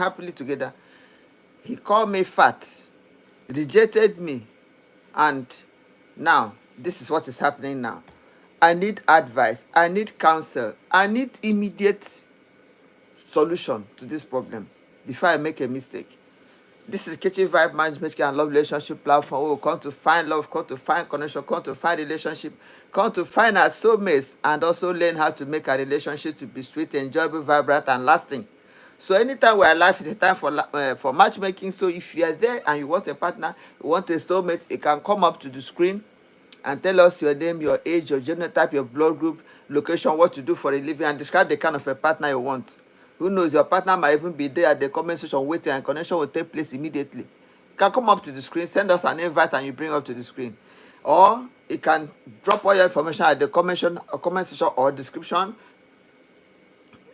happily together. He called me fat, rejected me, and now this is what is happening now. I need advice. I need counsel. I need immediate solution to this problem before I make a mistake. This is Kitchen Vibe Management and Love Relationship Platform. We will come to find love, come to find connection, come to find relationship, come to find our soulmates, and also learn how to make our relationship to be sweet, enjoyable, vibrant, and lasting. So anytime we're alive, it's a time for matchmaking. So if you are there and you want a partner, you want a soulmate, you can come up to the screen and tell us your name, your age, your genotype, your blood group, location, what you do for a living, and describe the kind of a partner you want. Who knows, your partner might even be there at the comment section waiting, and connection will take place immediately. You can come up to the screen, send us an invite, and you bring up to the screen. Or you can drop all your information at the comment section or description.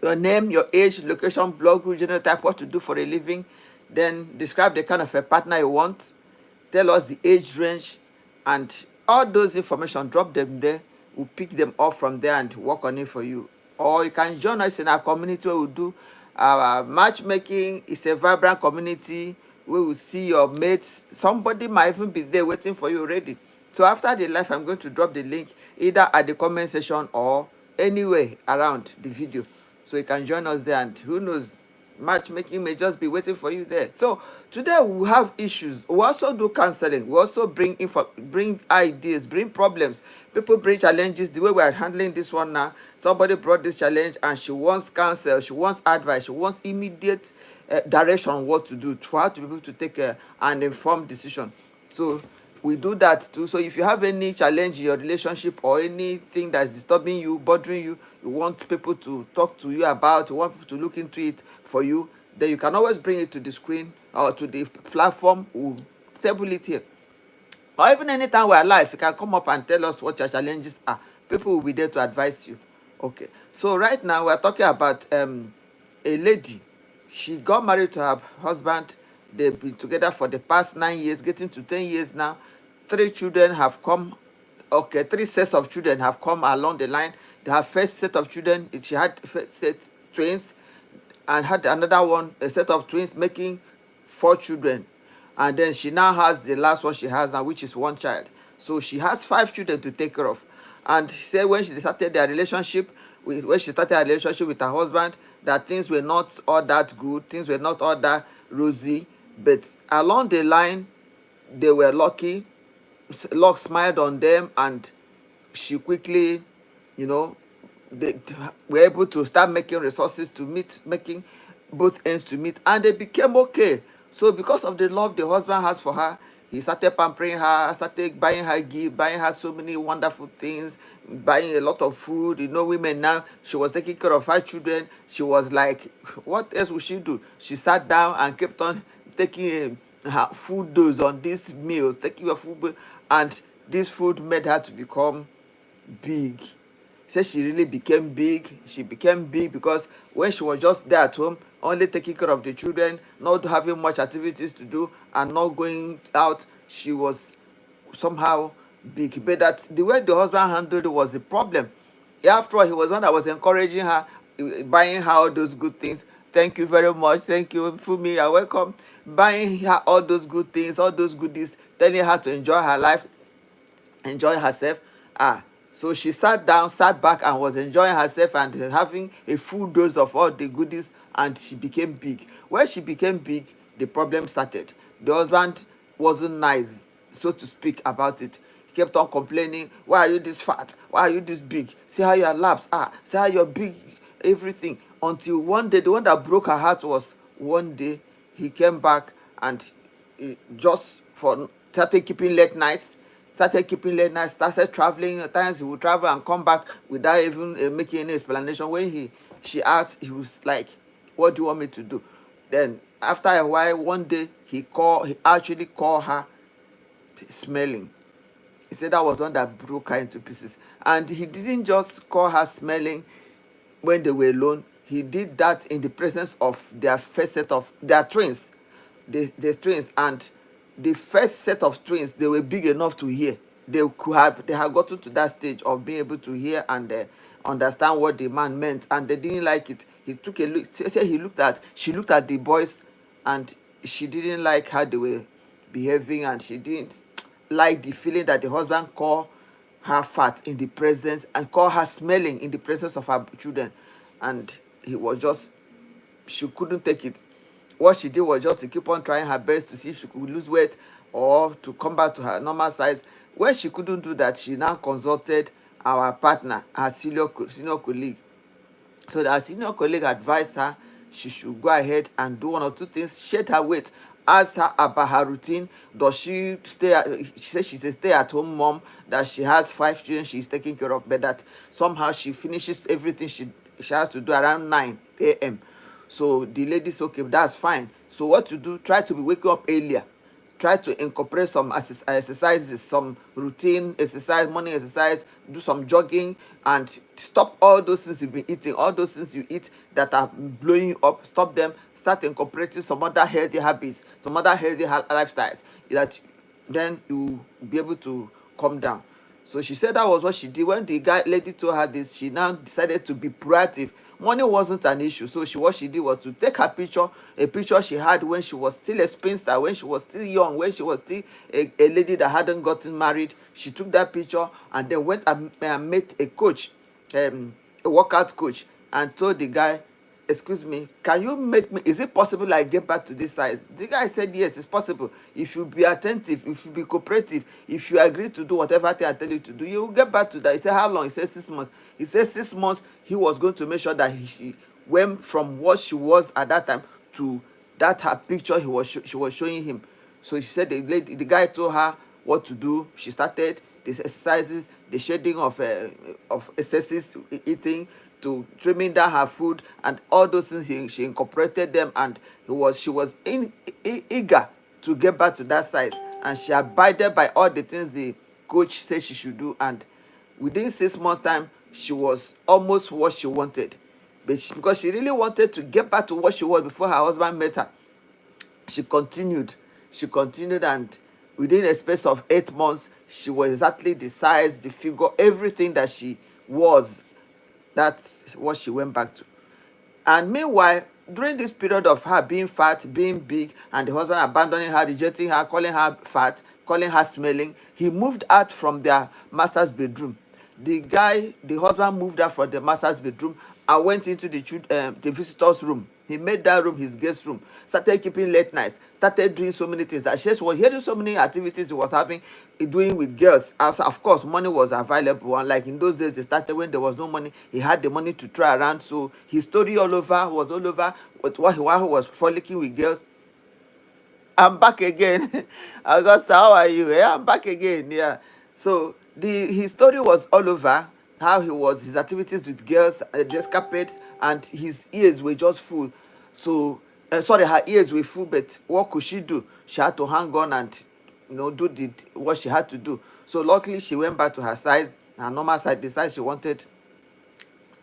Your name, your age, location, blood group, genotype, what to do for a living. Then describe the kind of a partner you want. Tell us the age range, and all those information, drop them there. We'll pick them up from there and work on it for you. Or you can join us in our community where we do our matchmaking. It's a vibrant community. We will see your mates. Somebody might even be there waiting for you already. So after the live, I'm going to drop the link either at the comment section or anywhere around the video, so you can join us there, and who knows, matchmaking may just be waiting for you there. So today we have issues. We also do counseling. We also bring bring ideas, bring problems. People bring challenges. The way we are handling this one now, somebody brought this challenge and she wants counsel, she wants advice, she wants immediate direction on what to do for her to be able to take an informed decision. So we do that too. So if you have any challenge in your relationship or anything that's disturbing you, bothering you, you want people to talk to you about, you want people to look into it for you, then you can always bring it to the screen or to the platform. We'll table it here. Or even anytime we're live, you can come up and tell us what your challenges are. People will be there to advise you. Okay, so right now we're talking about a lady. She got married to her husband. They've been together for the past 9 years, getting to 10 years now. 3 children have come. Okay, 3 sets of children have come along the line. Her first set of children, she had first set twins, and had another one, a set of twins, making 4 children. And then she now has the last one she has now, which is 1 child. So she has 5 children to take care of. And she said when she started their relationship, when she started her relationship with her husband, that things were not all that good, things were not all that rosy. But along the line, they were lucky. Luck smiled on them, and she quickly, they were able to start making resources to meet, making both ends to meet, and they became okay. So because of the love the husband has for her, he started pampering her, started buying her gifts, buying her so many wonderful things, buying a lot of food. Women now, she was taking care of her children. She was like, what else would she do? She sat down and kept on taking her food dose on these meals, taking her food, and this food made her to become big. Said she really became big. She became big because when she was just there at home, only taking care of the children, not having much activities to do, and not going out, she was somehow big. But that the way the husband handled it was the problem. After all, he was one that was encouraging her, buying her all those good things. Thank you very much. Thank you for me. You're welcome. Buying her all those good things, all those goodies, telling her to enjoy her life, enjoy herself. So she sat back and was enjoying herself and having a full dose of all the goodies, and she became big. When she became big, the problem started. The husband wasn't nice, so to speak, about it. He kept on complaining, why are you this fat? Why are you this big? See how your laps are. See how you're big, everything. Until one day, the one that broke her heart was one day he came back and just for started keeping late nights, started traveling. At times he would travel and come back without even making any explanation. When she asked, he was like, what do you want me to do? Then after a while, one day he actually called her smelling. He said that was one that broke her into pieces. And he didn't just call her smelling when they were alone. He did that in the presence of their first set of their twins. The twins, and the first set of twins, they were big enough to hear. They had gotten to that stage of being able to hear and understand what the man meant, and they didn't like it. He took a look. She looked at the boys, and she didn't like how they were behaving, and she didn't like the feeling that the husband called her fat in the presence and called her smelling in the presence of her children. And he was just, she couldn't take it. What she did was just to keep on trying her best to see if she could lose weight or to come back to her normal size. When she couldn't do that, she now consulted our partner, our senior colleague. So the senior colleague advised her she should go ahead and do one or two things, shed her weight, asked her about her routine. Does she stay she says she's a stay-at-home mom, that she has 5 children she's taking care of, but that somehow she finishes everything she has to do around 9 a.m. So the lady said, okay, that's fine. So what to do? Try to be waking up earlier. Try to incorporate some exercises, some routine exercise, morning exercise, do some jogging, and stop all those things you've been eating, all those things you eat that are blowing you up. Stop them. Start incorporating some other healthy habits, some other healthy lifestyles, that then you be able to come down. So she said that was what she did. When the lady told her this, she now decided to be proactive. Money wasn't an issue, so what she did was to take her picture, a picture she had when she was still a spinster, when she was still young, when she was still a lady that hadn't gotten married. She took that picture and then went and met a coach, a workout coach, and told the guy, excuse me, can you make me, is it possible I get back to this size? The guy said yes, it's possible. If you be attentive, if you be cooperative, if you agree to do whatever thing I tell you to do, you will get back to that. He said, how long? He said 6 months. He said 6 months he was going to make sure that she went from what she was at that time to that her picture she was showing him. So she said the guy told her what to do. She started these exercises, the shading of excessive eating, to trimming down her food, and all those things. She incorporated them, and she was eager to get back to that size, and she abided by all the things the coach said she should do. And within 6 months time, she was almost what she wanted, but because she really wanted to get back to what she was before her husband met her, she continued, and within a space of 8 months, she was exactly the size, the figure, everything that she was. That's what she went back to. And meanwhile, during this period of her being fat, being big, and the husband abandoning her, rejecting her, calling her fat, calling her smelling, he moved out from their master's bedroom. The husband moved out from the master's bedroom and went into the visitor's room. He made that room his guest room, started keeping late nights, started doing so many things. That she was hearing so many activities he was doing with girls. Of course, money was available. And like in those days, they started when there was no money. He had the money to try around. So his story was all over while he was frolicking with girls. I'm back again. Augusta, how are you? Yeah, I'm back again. Yeah. So his story was all over how his activities with girls, the escapades, and his ears were just full. So, sorry, her ears were full, but what could she do? She had to hang on and do what she had to do. So luckily, she went back to her size, her normal size, the size she wanted.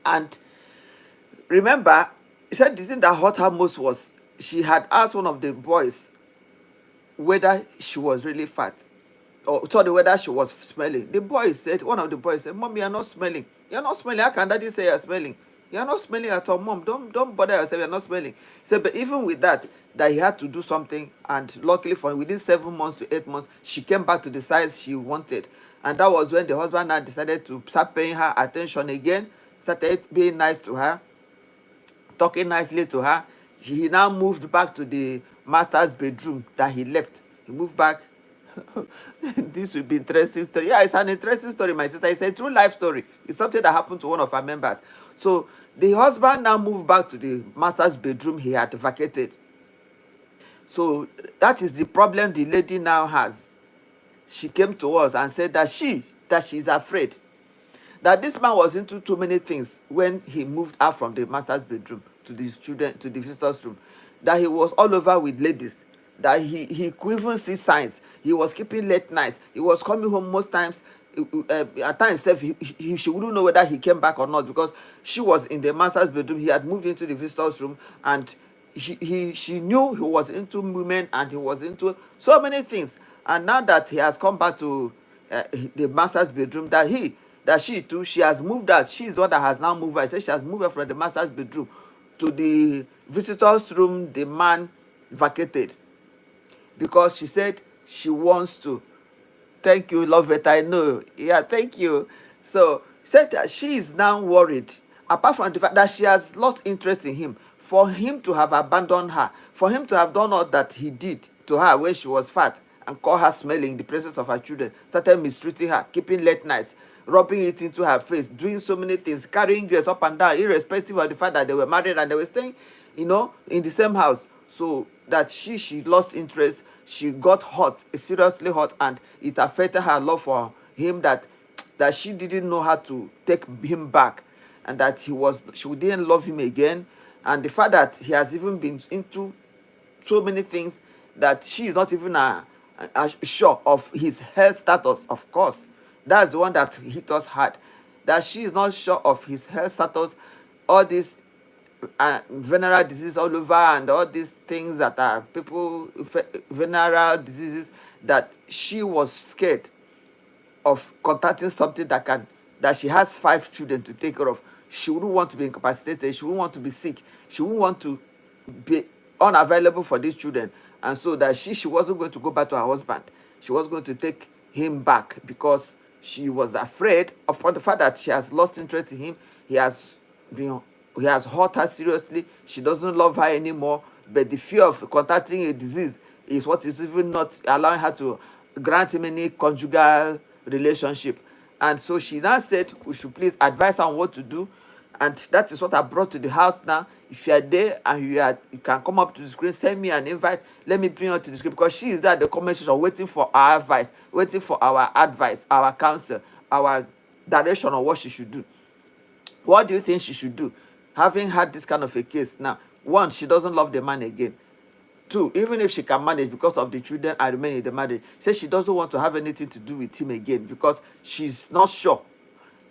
And remember, she said the thing that hurt her most was she had asked one of the boys whether she was really fat, or sorry, whether she was smelling. One of the boys said, Mom, you're not smelling. You're not smelling. How can daddy say you're smelling? You're not smelling at all, Mom. Don't bother yourself. You're not smelling. He said, but even with that he had to do something. And luckily for him, within 7 months to 8 months, she came back to the size she wanted. And that was when the husband now decided to start paying her attention again, started being nice to her, talking nicely to her. He now moved back to the master's bedroom that he left. He moved back. This will be interesting story. Yeah, it's an interesting story, my sister. It's a true life story. It's something that happened to one of our members. So the husband now moved back to the master's bedroom he had vacated. So that is the problem the lady now has. She came to us and said that she's afraid that this man was into too many things when he moved out from the master's bedroom to the visitor's room. That he was all over with ladies. That he could even see signs. He was keeping late nights. He was coming home most times. At times, she wouldn't know whether he came back or not, because she was in the master's bedroom. He had moved into the visitor's room, and she knew he was into women and he was into so many things. And now that he has come back to the master's bedroom, that that she too, she has moved out. She is the one that has now moved out. She said she has moved out from the master's bedroom to the visitor's room the man vacated, because she said she wants to. Thank you, love it. I know. Yeah, thank you. So said that she is now worried, apart from the fact that she has lost interest in him, for him to have abandoned her, for him to have done all that he did to her when she was fat and call her smelling in the presence of her children, started mistreating her, keeping late nights, rubbing it into her face, doing so many things, carrying girls up and down, irrespective of the fact that they were married and they were staying, in the same house. So that she lost interest, she got hot, seriously hot, and it affected her love for him, that she didn't know how to take him back, and that she didn't love him again. And the fact that he has even been into so many things, that she is not even sure of his health status. Of course, that's the one that hit us hard, that she is not sure of his health status. All these venereal disease all over, and all these things that are venereal diseases, that she was scared of contacting something that she has 5 children to take care of. She wouldn't want to be incapacitated. She wouldn't want to be sick. She wouldn't want to be unavailable for these children. And so that she wasn't going to go back to her husband. She was going to take him back, because she was afraid of the fact that she has lost interest in him. He has hurt her seriously. She doesn't love her anymore. But the fear of contacting a disease is what is even not allowing her to grant him any conjugal relationship. And so she now said we should please advise her on what to do. And that is what I brought to the house now. If you are there and you can come up to the screen, send me an invite. Let me bring her to the screen, because she is there at the comment section waiting for our advice, waiting for our advice, our counsel, our direction on what she should do. What do you think she should do? Having had this kind of a case now, one, she doesn't love the man again. Two, even if she can manage because of the children and remain in the marriage, says she doesn't want to have anything to do with him again, because she's not sure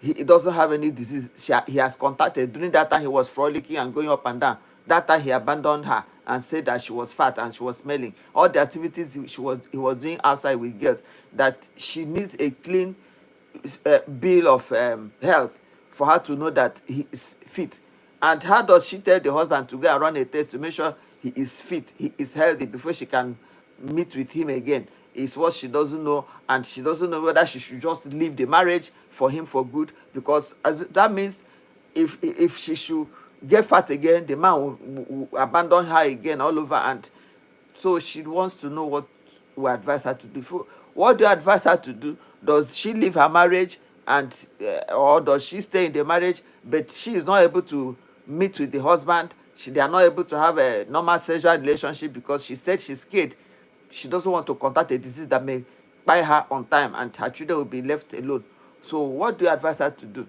he doesn't have any disease he has contacted. During that time, he was frolicking and going up and down. That time, he abandoned her and said that she was fat and she was smelling. All the activities he was doing outside with girls, that she needs a clean bill of health for her to know that he is fit. And how does she tell the husband to go and run a test to make sure he is fit, he is healthy, before she can meet with him again? Is what she doesn't know. And she doesn't know whether she should just leave the marriage for him for good, because that means if she should get fat again, the man will abandon her again all over. And so she wants to know what we advise her to do. What do you advise her to do? Does she leave her marriage, and or does she stay in the marriage, but she is not able to meet with the husband? They are not able to have a normal sexual relationship, because she said she's scared. She doesn't want to contact a disease that may buy her on time, and her children will be left alone. So what do you advise her to do?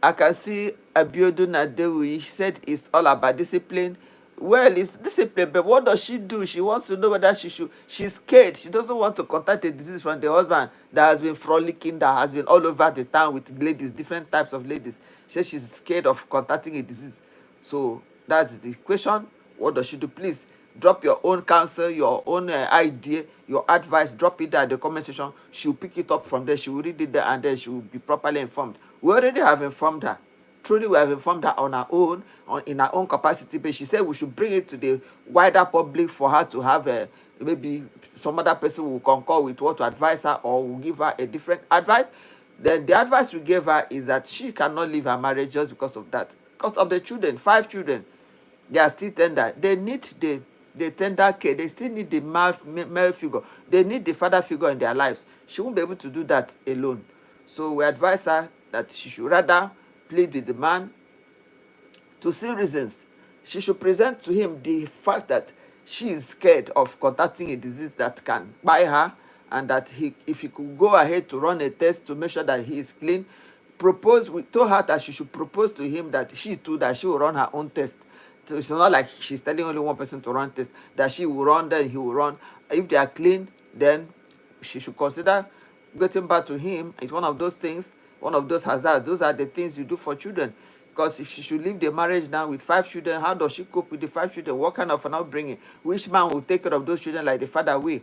I can see Abiodun Adewi. He said it's all about discipline. Well, it's discipline, but what does she do? She wants to know whether she's scared. She doesn't want to contact a disease from the husband that has been frolicking, that has been all over the town with ladies, different types of ladies. She says she's scared of contacting a disease. So that's the question. What does she do? Please drop your own counsel, your own idea, your advice. Drop it there at the comment section. She'll pick it up from there. She will read it there, and then she will be properly informed. We already have informed her. Truly, we have informed her on her own, in her own capacity. But she said we should bring it to the wider public for her to have maybe some other person will concur with what to advise her, or will give her a different advice. Then the advice we gave her is that she cannot leave her marriage just because of that. Because of the children, 5 children, they are still tender. They need the tender care. They still need the male figure. They need the father figure in their lives. She won't be able to do that alone. So we advise her that she should rather plead with the man to see reasons. She should present to him the fact that she is scared of contacting a disease that can buy her, and that if he could go ahead to run a test to make sure that he is clean. We told her that she should propose to him that she will run her own test. So it's not like she's telling only one person to run tests, that she will run, then he will run. If they are clean, then she should consider getting back to him. It's one of those things, one of those hazards. Those are the things you do for children. Because if she should leave the marriage now with 5 children, how does she cope with the 5 children? What kind of an upbringing? Which man will take care of those children like the father will?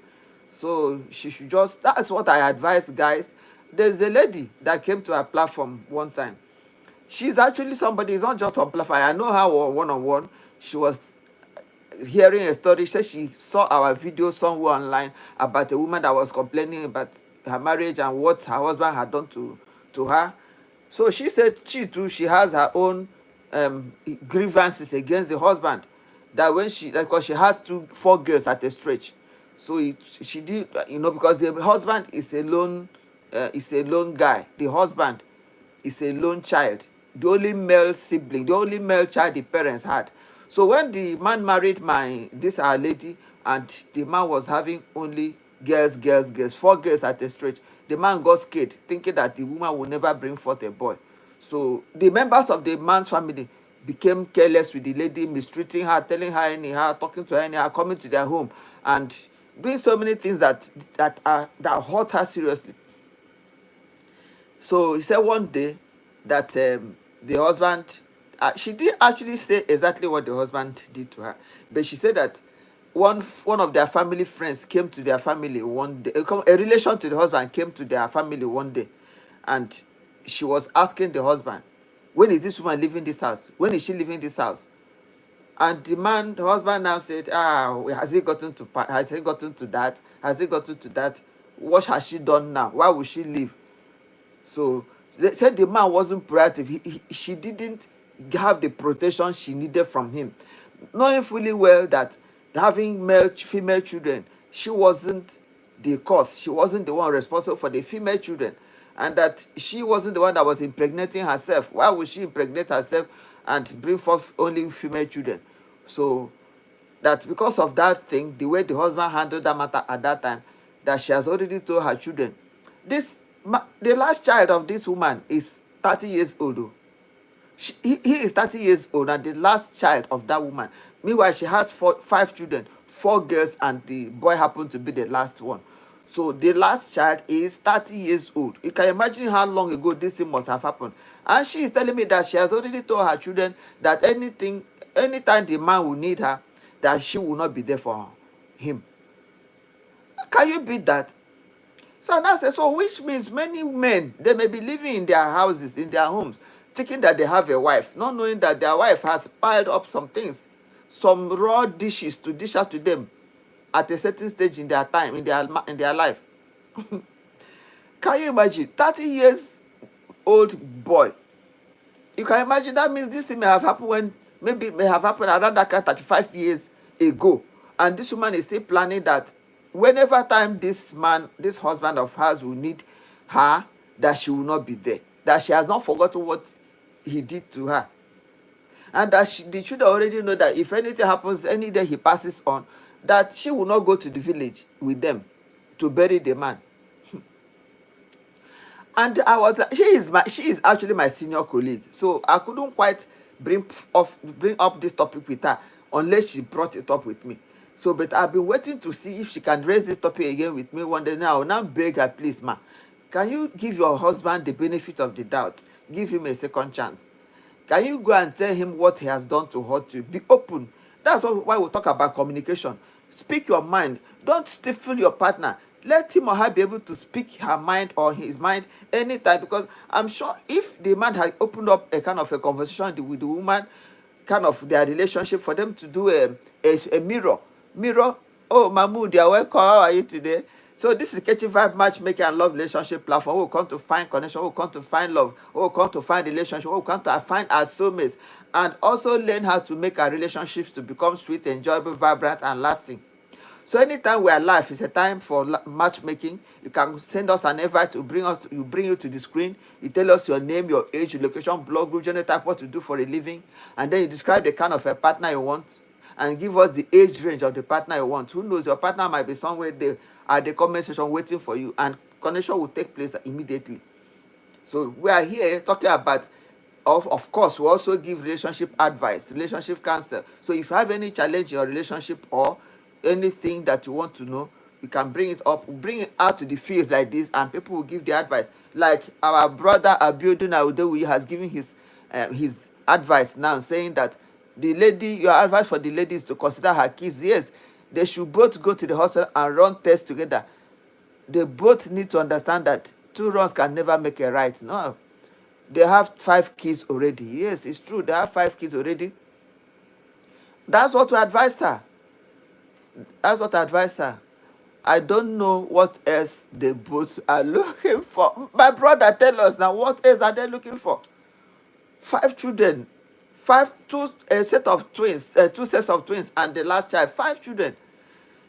So she should that's what I advise, guys. there's a lady that came to our platform one time. She's actually somebody, it's not just on platform. I know her one-on-one. She was hearing a story. She said she saw our video somewhere online about a woman that was complaining about her marriage and what her husband had done to her. So she said she too, she has her own grievances against the husband. That when she, because she has four girls at a stretch. So she did, because the husband is a lone guy. The husband is a lone child, the only male sibling, the only male child the parents had. So when the man married this our lady, and the man was having only girls, four girls at a stretch, the man got scared, thinking that the woman will never bring forth a boy. So the members of the man's family became careless with the lady, mistreating her, telling her anyhow, talking to her anyhow, coming to their home, and doing so many things that hurt her seriously. So he said one day that the husband, she didn't actually say exactly what the husband did to her, but she said that one of their family friends came to their family one day, a relation to the husband came to their family one day, and she was asking the husband, when is this woman leaving this house? When is she leaving this house? And the husband now said, has he gotten to that? Has he gotten to that? What has she done now? Why would she leave? So they said the man wasn't proactive. She didn't have the protection she needed from him, knowing fully well that having female children, she wasn't the cause. She wasn't the one responsible for the female children, and that she wasn't the one that was impregnating herself. Why would she impregnate herself and bring forth only female children? So that because of that thing, the way the husband handled that matter at that time, that she has already told her children. The last child of this woman is 30 years old. He is 30 years old, and the last child of that woman. Meanwhile, she has five children, four girls, and the boy happened to be the last one. So the last child is 30 years old. You can imagine how long ago this thing must have happened. And she is telling me that she has already told her children that anytime the man will need her, that she will not be there for him. Can you beat that? So now say, so which means many men, they may be living in their houses, in their homes, thinking that they have a wife, not knowing that their wife has piled up some things, some raw dishes to dish out to them at a certain stage in their time, in their life. Can you imagine? 30 years old boy. You can imagine that means this thing may have happened around that kind 35 years ago. And this woman is still planning that whenever time this husband of hers will need her, that she will not be there, that she has not forgotten what he did to her, and that the children already know that if anything happens any day he passes on, that she will not go to the village with them to bury the man. And I was like, she is actually my senior colleague, so I couldn't quite bring up this topic with her unless she brought it up with me. So, but I've been waiting to see if she can raise this topic again with me one day. Now beg her, please, ma, can you give your husband the benefit of the doubt? Give him a second chance. Can you go and tell him what he has done to hurt you? Be open. That's why we talk about communication. Speak your mind. Don't stifle your partner. Let him or her be able to speak her mind or his mind anytime, because I'm sure if the man had opened up a kind of a conversation with the woman, kind of their relationship, for them to do a mirror. Oh, Mahmood, you're welcome. How are you today? So this is Catchy Vibe Matchmaking and Love Relationship Platform. We'll come to find connection. We'll come to find love. We'll come to find relationship. We'll come to find our soulmates, and also learn how to make our relationships to become sweet, enjoyable, vibrant, and lasting. So anytime we are live, it's a time for matchmaking. You can send us an invite to bring you to the screen. You tell us your name, your age, your location, blog group, general type, what you do for a living, and then you describe the kind of a partner you want, and give us the age range of the partner you want. Who knows, your partner might be somewhere there at the comment section waiting for you, and connection will take place immediately. So we are here talking about, of course, we also give relationship advice, relationship counsel. So if you have any challenge in your relationship or anything that you want to know, you can bring it out to the field like this, and people will give the advice. Like our brother Abiodun Audewi has given his advice now, saying that your advice for the lady is to consider her kids. Yes, they should both go to the hospital and run tests together. They both need to understand that Two wrongs can never make a right. No. They have 5 kids already. Yes, it's true. They have 5 kids already. That's what we advised her. That's what I advised her. I don't know what else they both are looking for. My brother, tell us now, what else are they looking for? 5 children, a set of twins, 2 sets of twins, and the last child, 5 children.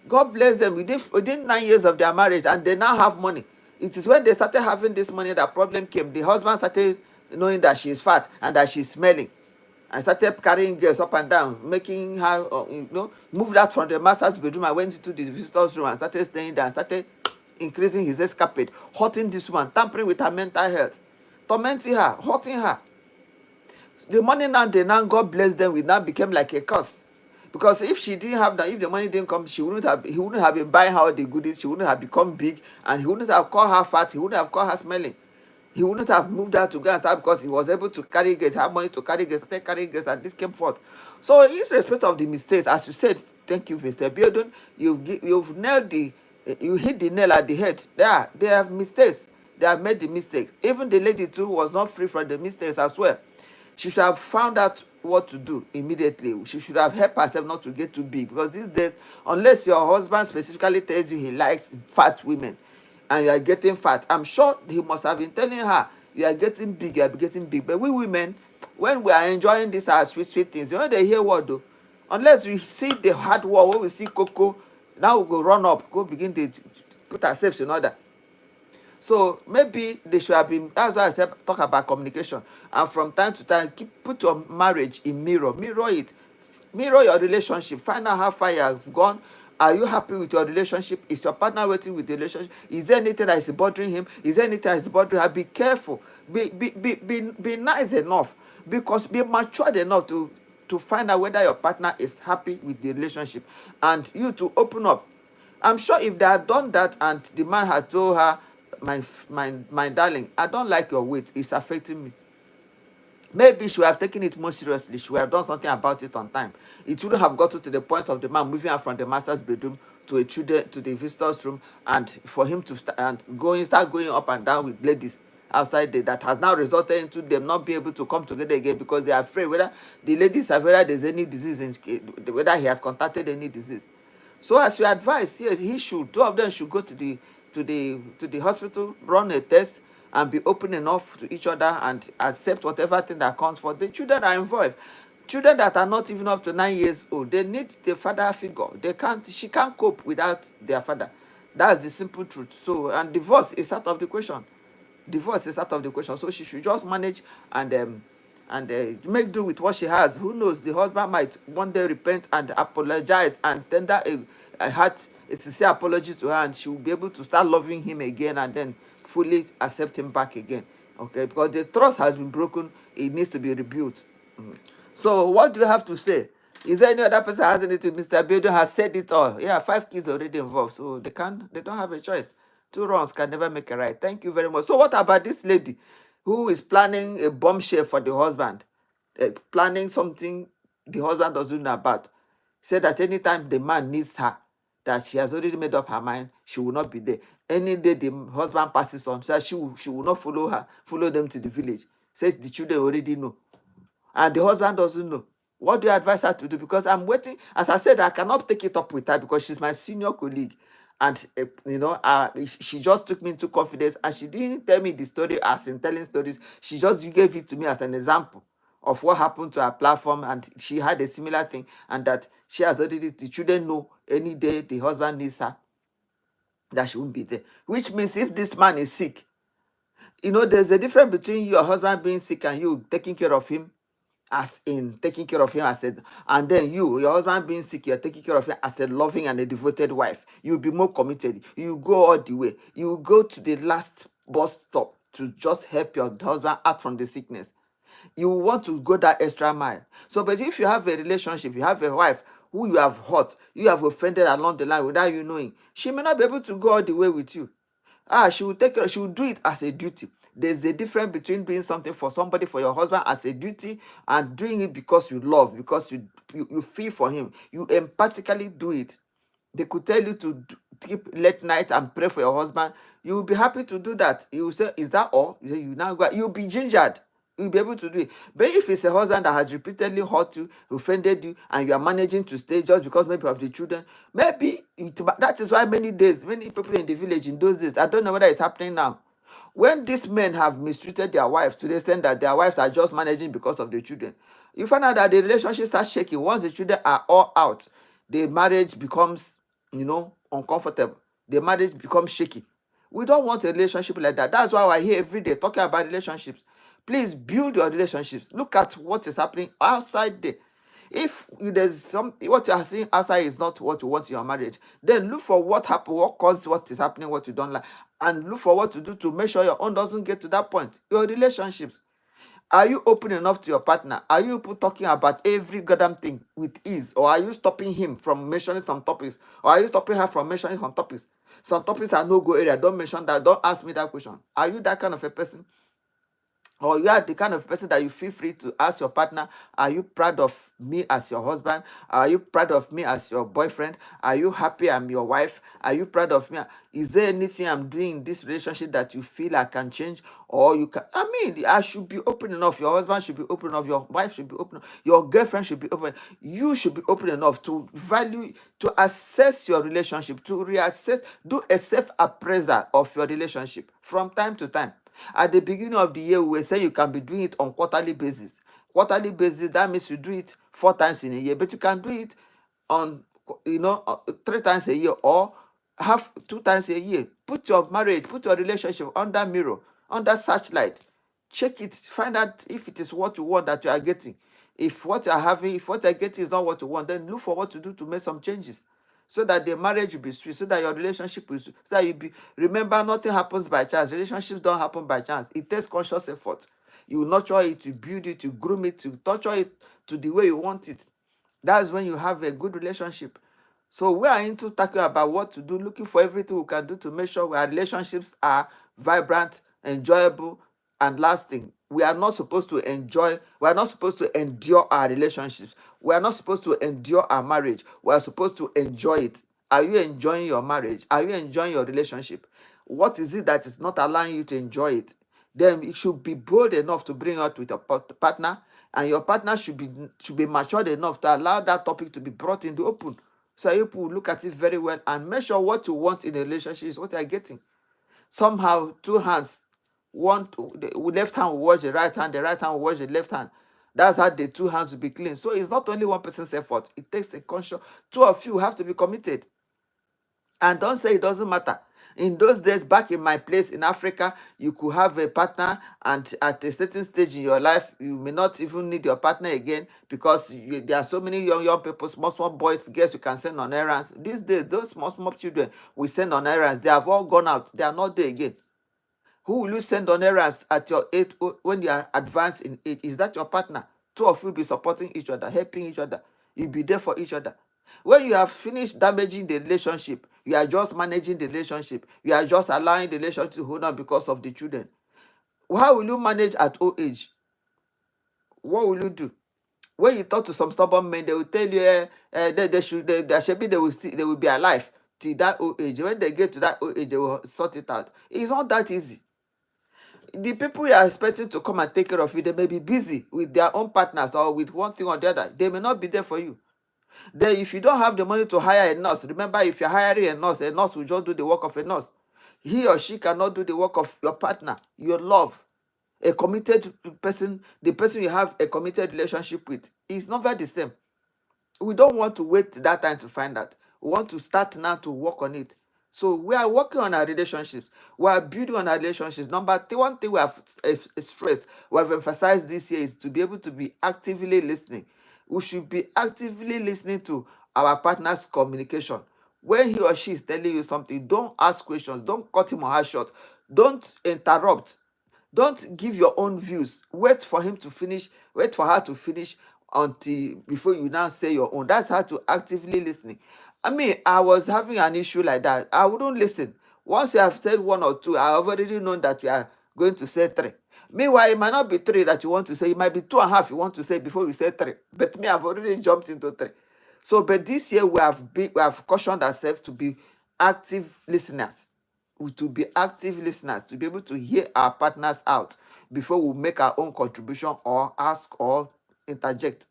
God bless them within 9 years of their marriage, and they now have money. It is when they started having this money that problem came. The husband started knowing that she is fat and that she's smelling, and started carrying girls up and down, making her, moved out from the master's bedroom and went into the visitor's room and started staying there and started increasing his escapade, hurting this woman, tampering with her mental health, tormenting her, hurting her. The money now, God bless them, it now became like a curse. Because if she didn't have that, if the money didn't come, he wouldn't have been buying her all the goodies. She wouldn't have become big, and he wouldn't have called her fat. He wouldn't have called her smelling. He wouldn't have moved her to go and start, because he was able to carry girls, have money to carry girls, started carrying girls, and this came forth. So, irrespective of the mistakes, as you said, thank you, Mr. Biodun, you've nailed you hit the nail at the head. They have mistakes. They have made the mistakes. Even the lady too was not free from the mistakes as well. She should have found out what to do immediately. She should have helped herself not to get too big, because these days, unless your husband specifically tells you he likes fat women and you are getting fat, I'm sure he must have been telling her, you are getting big, you are getting big. But we women, when we are enjoying these sweet things, they hear what though? Unless we see the hard work, when we see cocoa, now we go run up, go begin to put ourselves in order. So maybe they should have been, that's why I said talk about communication. And from time to time, put your marriage in mirror it. Mirror your relationship. Find out how far you have gone. Are you happy with your relationship? Is your partner waiting with the relationship? Is there anything that is bothering him? Is there anything that is bothering her? Be careful. Be nice enough. Because be matured enough to find out whether your partner is happy with the relationship, and you to open up. I'm sure if they had done that and the man had told her, my darling, I don't like your weight, it's affecting me, maybe she would have taken it more seriously. She would have done something about it on time. It wouldn't have gotten to the point of the man moving her from the master's bedroom to the visitor's room, and for him to start going up and down with ladies outside there. That has now resulted into them not being able to come together again, because they are afraid whether the ladies are, whether there's any disease whether he has contacted any disease. So as you advise, yes, two of them should go to the hospital, run a test, and be open enough to each other and accept whatever thing that comes for. The children are involved. Children that are not even up to 9 years old, they need the father figure. She can't cope without their father. That's the simple truth. So, and divorce is out of the question. So she should just manage and make do with what she has. Who knows? The husband might one day repent and apologize and tender a sincere apology to her, and she will be able to start loving him again and then fully accept him back again. Okay, because the trust has been broken, it needs to be rebuilt. So what do you have to say? Is there any other person that has anything? Mr. Bedo has said it all. Yeah, 5 kids already involved, so they don't have a choice. 2 wrongs can never make a right. Thank you very much. So what about this lady who is planning a bombshell for the husband? Planning something the husband doesn't know about. Said that anytime the man needs her, that she has already made up her mind, she will not be there. Any day the husband passes on, so she will not follow them to the village. Said the children already know, and the husband doesn't know. What do you advise her to do? Because I'm waiting. As I said, I cannot take it up with her because she's my senior colleague. And, she just took me into confidence, and she didn't tell me the story as in telling stories. She just gave it to me as an example of what happened to her platform, and she had a similar thing, and that she has already, the children know any day the husband needs her, that she won't be there. Which means if this man is sick, there's a difference between your husband being sick and you taking care of him, as in taking care of him and then your husband being sick, you're taking care of him as a loving and a devoted wife. You'll be more committed. You go all the way. You go to the last bus stop to just help your husband out from the sickness. You want to go that extra mile. So, but if you have a relationship, you have a wife who you have hurt, you have offended along the line without you knowing, she may not be able to go all the way with you. She will do it as a duty. There's a difference between doing something for somebody, for your husband, as a duty, and doing it because you love, because you feel for him. You empathically do it. They could tell you to keep late night and pray for your husband. You will be happy to do that. You will say, is that all? You now go, you'll be gingered. You'll be able to do it. But if it's a husband that has repeatedly hurt you, offended you, and you are managing to stay just because maybe of the children, maybe that is why many people in the village in those days, I don't know whether it's happening now, when these men have mistreated their wives to the extent that their wives are just managing because of the children, you find out that the relationship starts shaking. Once the children are all out, the marriage becomes, uncomfortable. The marriage becomes shaky. We don't want a relationship like that. That's why we're here every day talking about relationships. Please build your relationships. Look at what is happening outside there. If there's what you are seeing outside is not what you want in your marriage, then look for what happened, what caused what is happening, what you don't like, and look for what to do to make sure your own doesn't get to that point. Your relationships. Are you open enough to your partner? Are you talking about every goddamn thing with ease? Or are you stopping him from mentioning some topics? Or are you stopping her from mentioning some topics? Some topics are no go area. Don't mention that. Don't ask me that question. Are you that kind of a person? Or you are the kind of person that you feel free to ask your partner, are you proud of me as your husband? Are you proud of me as your boyfriend? Are you happy I'm your wife? Are you proud of me? Is there anything I'm doing in this relationship that you feel I can change? Or you can, I should be open enough. Your husband should be open enough. Your wife should be open enough. Your girlfriend should be open. You should be open enough to value, to assess your relationship, to reassess, do a self-appraisal of your relationship from time to time. At the beginning of the year, we were saying you can be doing it on quarterly basis. Quarterly basis, that means you do it 4 times in a year, but you can do it on, 3 times a year, or have 2 times a year. Put your marriage, put your relationship under mirror, under searchlight. Check it, find out if it is what you want that you are getting. If what you are having, if what you are getting is not what you want, then look for what to do to make some changes, so that the marriage will be sweet, so that your relationship will, so that you be, remember, nothing happens by chance. Relationships don't happen by chance. It takes conscious effort. You nurture it, you build it, you groom it, you torture it to the way you want it. That's when you have a good relationship. So we are into talking about what to do, looking for everything we can do to make sure our relationships are vibrant, enjoyable, and lasting. We are not supposed to endure our relationships. We are not supposed to endure our marriage. We are supposed to enjoy it. Are you enjoying your marriage? Are you enjoying your relationship? What is it that is not allowing you to enjoy it? Then it should be bold enough to bring out with your partner, and your partner should be matured enough to allow that topic to be brought in the open. So you will look at it very well and make sure what you want in a relationship is what you are getting. Somehow, two hands, the left hand will wash the right hand will wash the left hand. That's how the two hands will be clean. So it's not only one person's effort. It takes a conscious, two of you have to be committed. And don't say it doesn't matter. In those days, back in my place in Africa, you could have a partner, and at a certain stage in your life, you may not even need your partner again, because there are so many young people, small boys, girls you can send on errands. These days, those small children we send on errands, they have all gone out. They are not there again. Who will you send on errands at your age when you are advanced in age? Is that your partner? Two of you be supporting each other, helping each other. You'll be there for each other. When you have finished damaging the relationship, you are just managing the relationship. You are just allowing the relationship to hold on because of the children. How will you manage at old age? What will you do? When you talk to some stubborn men, they will tell you they will be alive till that old age. When they get to that old age, they will sort it out. It's not that easy. The people you are expecting to come and take care of you, they may be busy with their own partners or with one thing or the other. They may not be there for you. Then if you don't have the money to hire a nurse, remember, if you're hiring a nurse will just do the work of a nurse. He or she cannot do the work of your partner, your love. A committed person, the person you have a committed relationship with, is never the same. We don't want to wait that time to find out. We want to start now to work on it. So we are working on our relationships. We are building on our relationships. One thing we have stressed, we have emphasized this year, is to be able to be actively listening. We should be actively listening to our partner's communication. When he or she is telling you something, don't ask questions. Don't cut him or her short. Don't interrupt. Don't give your own views. Wait for him to finish. Wait for her to finish until before you now say your own. That's how to actively listening. I was having an issue like that. I wouldn't listen. Once you have said one or two, I have already known that you are going to say three. Meanwhile, it might not be three that you want to say. It might be 2.5 you want to say before you say three. But me, I've already jumped into three. So, but this year we have cautioned ourselves to be active listeners. to be active listeners, to be able to hear our partners out before we make our own contribution or ask or interject.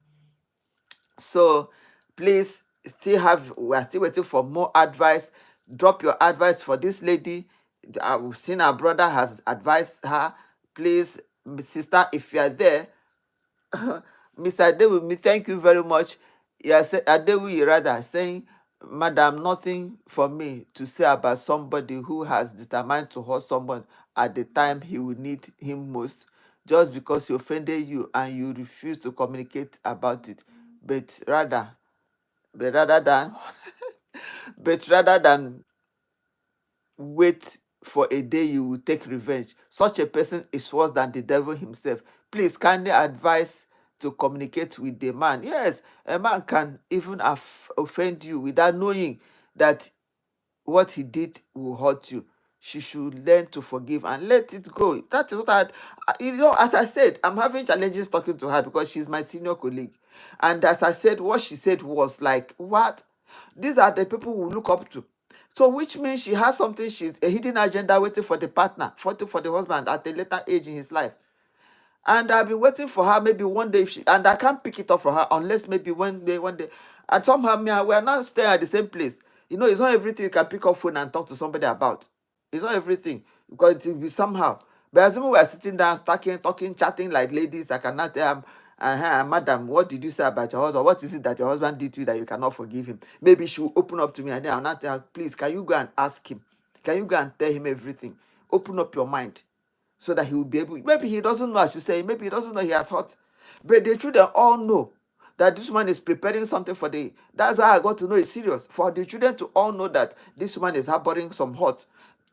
So please, we are still waiting for more advice. Drop your advice for this lady. I've seen our brother has advised her. Please, sister, if you are there, Mr. Adewumi, thank you very much. Yes, Adewumi rather saying, Madam, nothing for me to say about somebody who has determined to hurt someone at the time he will need him most, just because he offended you and you refuse to communicate about it. But rather, but rather than, but rather than wait for a day you will take revenge. Such a person is worse than the devil himself. Please kindly advise to communicate with the man. Yes, a man can even offend you without knowing that what he did will hurt you. She should learn to forgive and let it go. That is what as I said, I'm having challenges talking to her because she's my senior colleague. And as I said, what she said was like, what? These are the people we look up to. So which means she has something, she's a hidden agenda waiting for the partner, for the husband at a later age in his life. And I've been waiting for her maybe one day, and I can't pick it up for her unless maybe one day, and somehow we are not staying at the same place. It's not everything you can pick up phone and talk to somebody about. It's not everything, because it will be somehow. But assuming we are sitting down, talking, chatting like ladies, I cannot tell madam, what did you say about your husband? What is it that your husband did to you that you cannot forgive him? Maybe she will open up to me, and then I'll not tell her, please, can you go and ask him? Can you go and tell him everything? Open up your mind so that he will be able. Maybe he doesn't know, as you say, maybe he doesn't know he has hurt. But the children all know that this woman is preparing something for the. That's how I got to know it's serious. For the children to all know that this woman is harboring some hurt,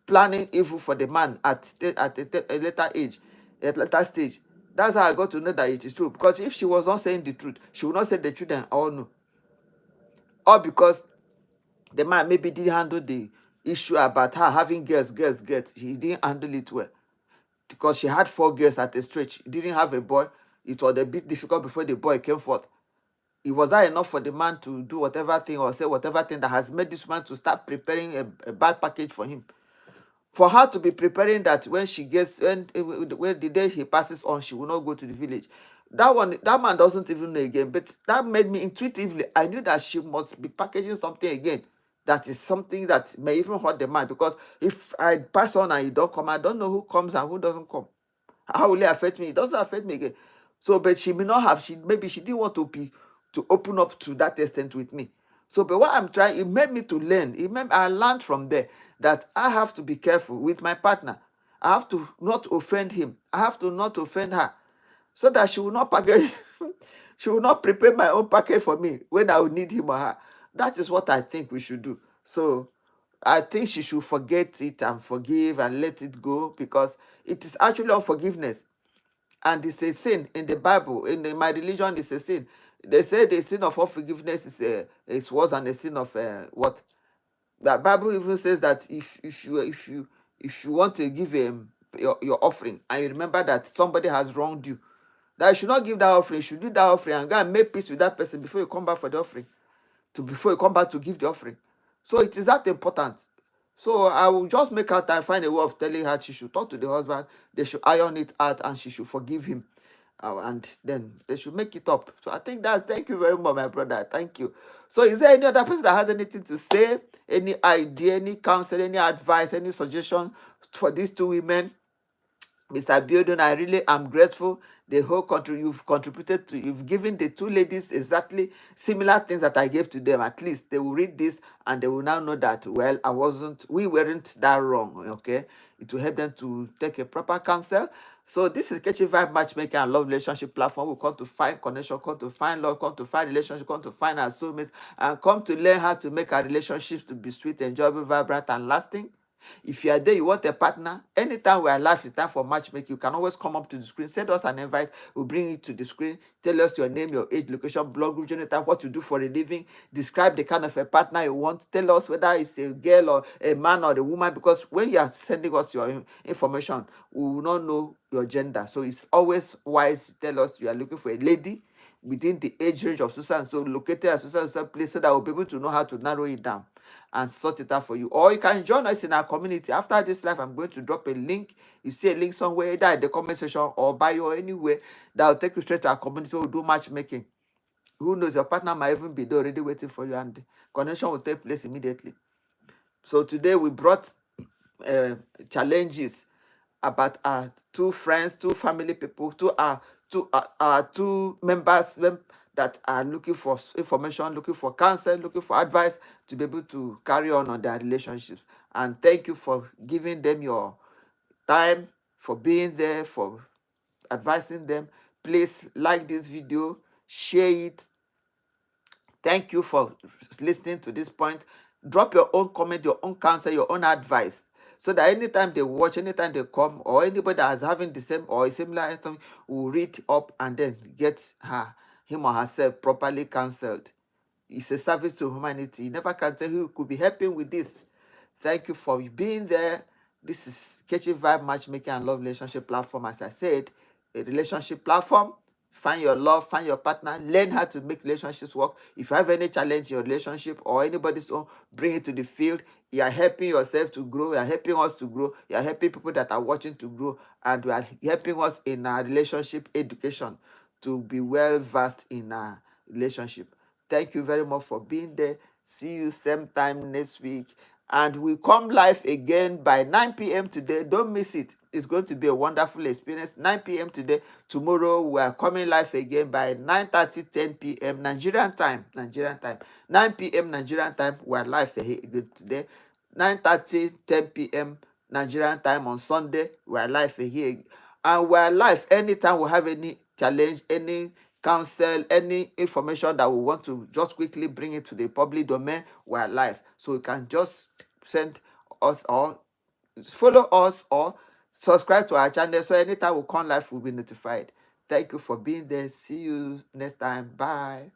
planning evil for the man at a later age, at a later stage. That's how I got to know that it is true. Because if she was not saying the truth, she would not say the children all know. Or because the man maybe didn't handle the issue about her having girls. He didn't handle it well. Because she had 4 girls at a stretch. She didn't have a boy. It was a bit difficult before the boy came forth. It was that enough for the man to do whatever thing or say whatever thing that has made this man to start preparing a bad package for him. For her to be preparing that when the day he passes on, she will not go to the village. That man doesn't even know again. But that made me intuitively, I knew that she must be packaging something again. That is something that may even hurt the man. Because if I pass on and you don't come, I don't know who comes and who doesn't come. How will it affect me? It doesn't affect me again. So, but she may not have. Maybe she didn't want to open up to that extent with me. So, but what I'm trying, it made me to learn. I learned from there that I have to be careful with my partner. I have to not offend him. I have to not offend her, so that she will not package. She will not prepare my own package for me when I will need him or her. That is what I think we should do. So I think she should forget it and forgive and let it go, because it is actually unforgiveness. And it's a sin in the Bible. My religion, it's a sin. They say the sin of unforgiveness is worse than the sin of what? The Bible even says that if you want to give your offering and you remember that somebody has wronged you, that you should not give that offering. You should do that offering and go and make peace with that person before you come back for the offering, before you come back to give the offering. So it is that important. So I will just make her time, find a way of telling her she should talk to the husband, they should iron it out, and she should forgive him. And then they should make it up. So I think thank you very much, my brother. Thank you. So is there any other person that has anything to say? Any idea, any counsel, any advice, any suggestion for these 2 women? Mr. Biodun, I really am grateful. The whole country you've given the 2 ladies exactly similar things that I gave to them. At least they will read this and they will now know that, well, we weren't that wrong, okay? It will help them to take a proper counsel. So this is Catchy Vibe Matchmaking and Love Relationship Platform. We come to find connection, come to find love, come to find relationship, come to find our soulmates, and come to learn how to make our relationships to be sweet, enjoyable, vibrant, and lasting. If you are there, you want a partner, anytime we are live, it's time for matchmaking. You can always come up to the screen, send us an invite, we'll bring it to the screen, tell us your name, your age, location, blog group, genotype, what you do for a living, describe the kind of a partner you want, tell us whether it's a girl or a man or a woman, because when you are sending us your information, we will not know your gender. So it's always wise to tell us you are looking for a lady, within the age range of so and so, located at so and so place, so that we'll be able to know how to narrow it down and sort it out for you. Or you can join us in our community. After this live, I'm going to drop a link. You see a link somewhere, either in the comment section or bio or anywhere, that will take you straight to our community. We'll do matchmaking. Who knows, your partner might even be there already waiting for you, and the connection will take place immediately. So today we brought challenges about our two friends, two family people, two members that are looking for information, looking for counsel, looking for advice to be able to carry on their relationships. And thank you for giving them your time, for being there, for advising them. Please like this video, share it. Thank you for listening to this point. Drop your own comment, your own counsel, your own advice, so that anytime they watch, anytime they come, or anybody that is having the same or a similar item will read up and then get him or herself properly counseled. It's a service to humanity. You never can tell who could be helping with this. Thank you for being there. This is Catchy Vibe Matchmaking and Love Relationship Platform. As I said, a relationship platform. Find your love, find your partner, learn how to make relationships work. If you have any challenge in your relationship or anybody's own, bring it to the field. You are helping yourself to grow. You are helping us to grow. You are helping people that are watching to grow. And you are helping us in our relationship education to be well versed in our relationship. Thank you very much for being there. See you same time next week. And we come live again by 9 p.m. today. Don't miss it. It's going to be a wonderful experience. 9 p.m. today. Tomorrow we are coming live again by 9:30, 10 p.m. Nigerian time. 9 p.m. Nigerian time. We are live again today. 9:30, 10 p.m. Nigerian time on Sunday. We are live here. And we are live anytime we have any challenge, any counsel, any information that we want to just quickly bring it to the public domain. We are live. So you can just send us or follow us or subscribe to our channel, so anytime we come live, we'll be notified. Thank you for being there. See you next time. Bye.